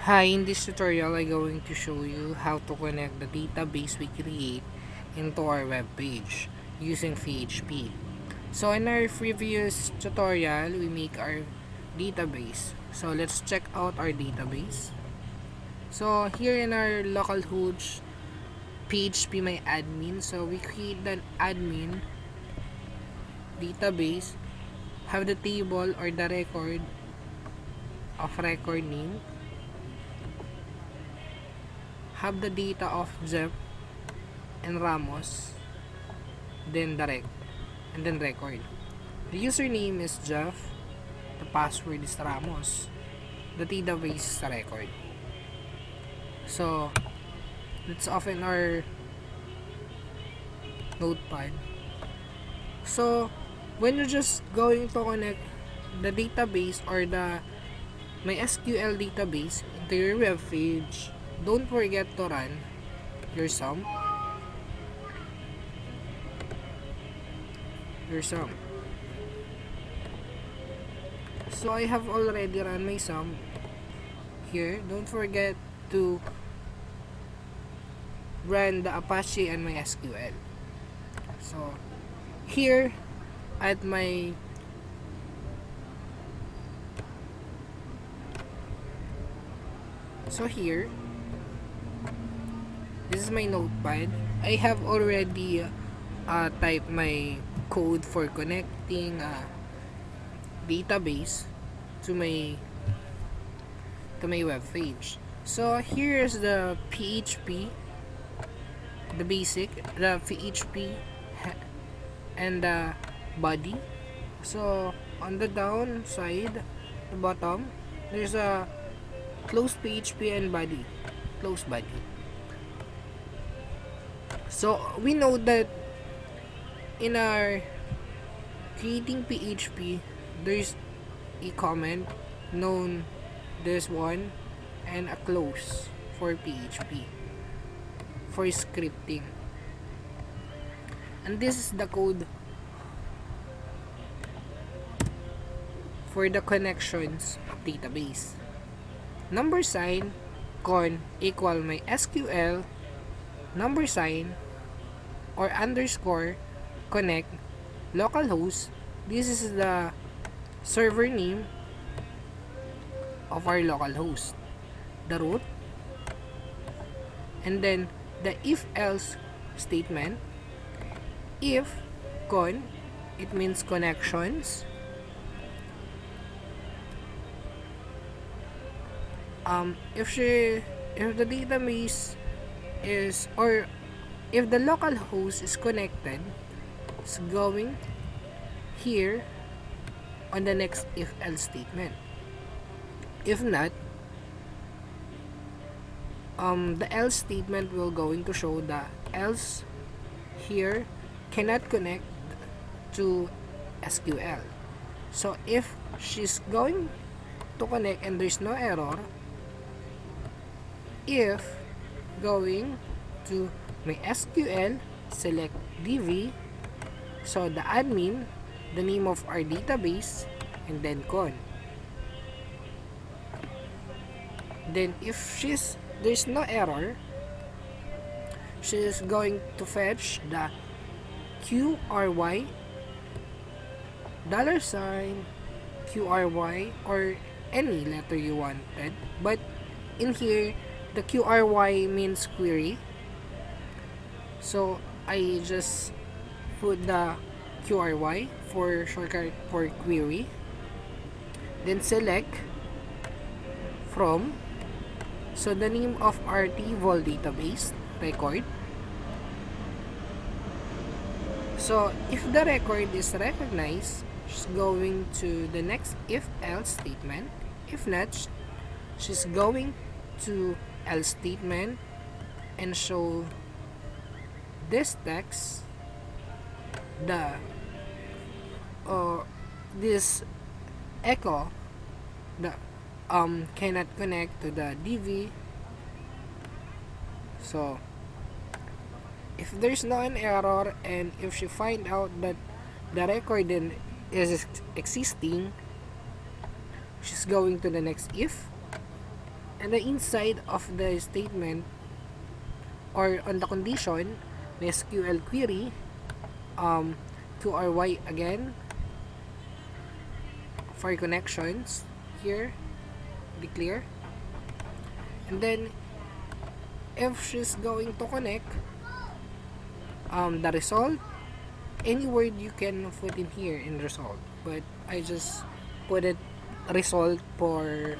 Hi, in this tutorial I'm going to show you how to connect the database we create into our web page using PHP. So in our previous tutorial, we make our database. So let's check out our database. So here in our localhost PHP my admin, so we create an admin database, have the table or the record of record name, have the data of Jeff and Ramos, then and then record. The username is Jeff, the password is Ramos, the database is record. So let's open our notepad. So when you're just going to connect the database or the MySQL database into your web page, don't forget to run your sum. So I have already run my sum here. Don't forget to run the Apache and MySQL. So here at my here, this is my notepad. I have already typed my code for connecting database to my web page. So here's the PHP, the basic, the PHP and the body. So on the down side, the bottom, there's a close PHP and body, close body. So we know that in our creating PHP, there's a comment known this one and a close for PHP for scripting, and this is the code for the connections database. Number sign con equal my SQL number sign or underscore connect localhost. This is the server name of our localhost, the root, and then the if else statement. If con, it means connections. If the database is, or if the local host is connected, it's going here on the next if else statement. If not, the else statement will going to show the else here cannot connect to SQL. So if she's going to connect and there's no error, if going to my SQL, select DV, so the admin, the name of our database, and then con. Then if there's no error, she's going to fetch the QRY $, QRY, or any letter you wanted, but in here the QRY means query, so I just put the QRY for shortcut for query, then select from, so the name of our Vol database record. So if the record is recognized, she's going to the next if else statement. If not, she's going to else statement and show this text, the this echo, the cannot connect to the DV. So if there's no an error, and if she find out that the record is existing, she's going to the next if, And the inside of the statement or on the condition, the SQL query, QRY again for connections here, declare. And then if she's going to connect the result, any word you can put in here in result, but I just put it result for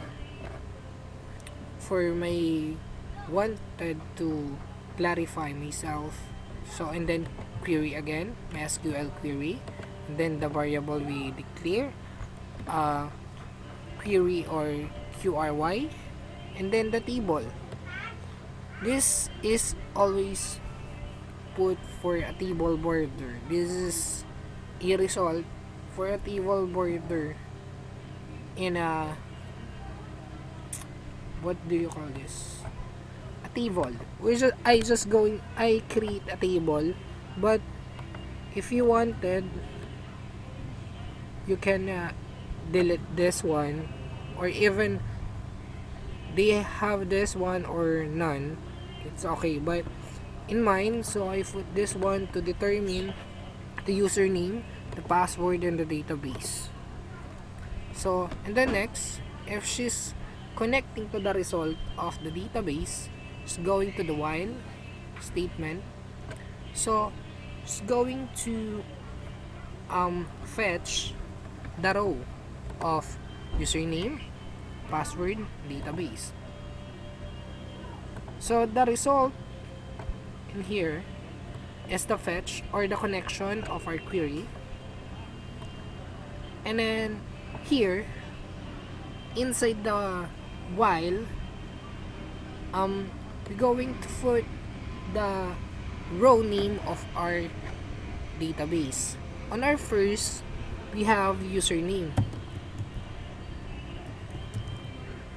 my wanted to clarify myself. So and then query again, my SQL query, and then the variable we declare, query or QRY, and then the table. This is always put for a table border. This is a result for a table border in a, what do you call this? A table. I create a table, but if you wanted, you can delete this one, or even they have this one or none, it's okay. But in mine, so I put this one to determine the username, the password, and the database. So and then next, if she's connecting to the result of the database, she's going to the while statement. So she's going to fetch the row of username, password, database. So the result in here is the fetch or the connection of our query. And then here inside the while, we're going to put the row name of our database. On our first, we have username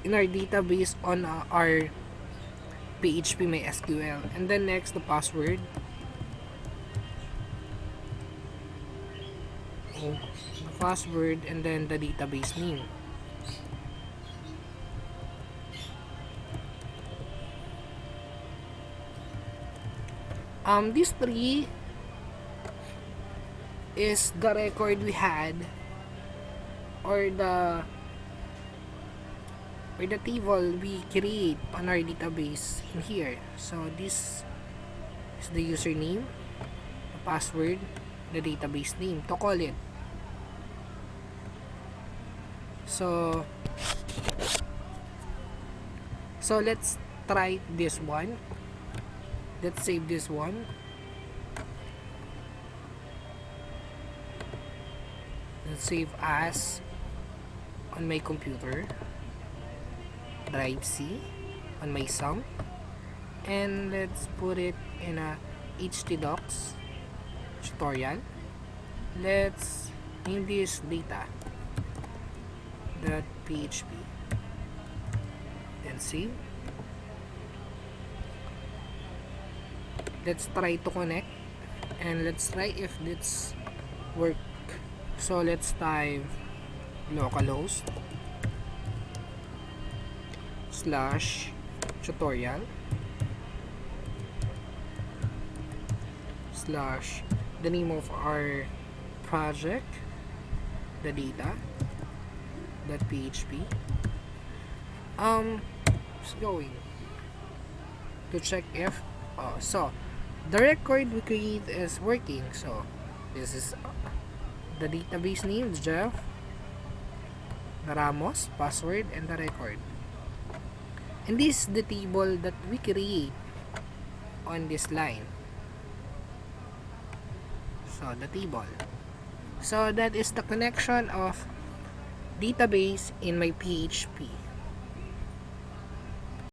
in our database on our PHP MySQL, and then next the password, and then the database name. These three is the record we had, or the table we create on our database in here. So this is the username, the password, the database name to call it. So let's try this one. Let's save this one. Let's save as on my computer, drive C on my sum, and let's put it in a htdocs tutorial. Let's name this data.php, then save. Let's try to connect, and let's try if this work. So let's type localhost /tutorial / the name of our project, the data.php. It's going to check if so the record we create is working. So this is the database name, Jeff, the Ramos, password, and the record. And this is the table that we create on this line. So the table. So that is the connection of database in my PHP.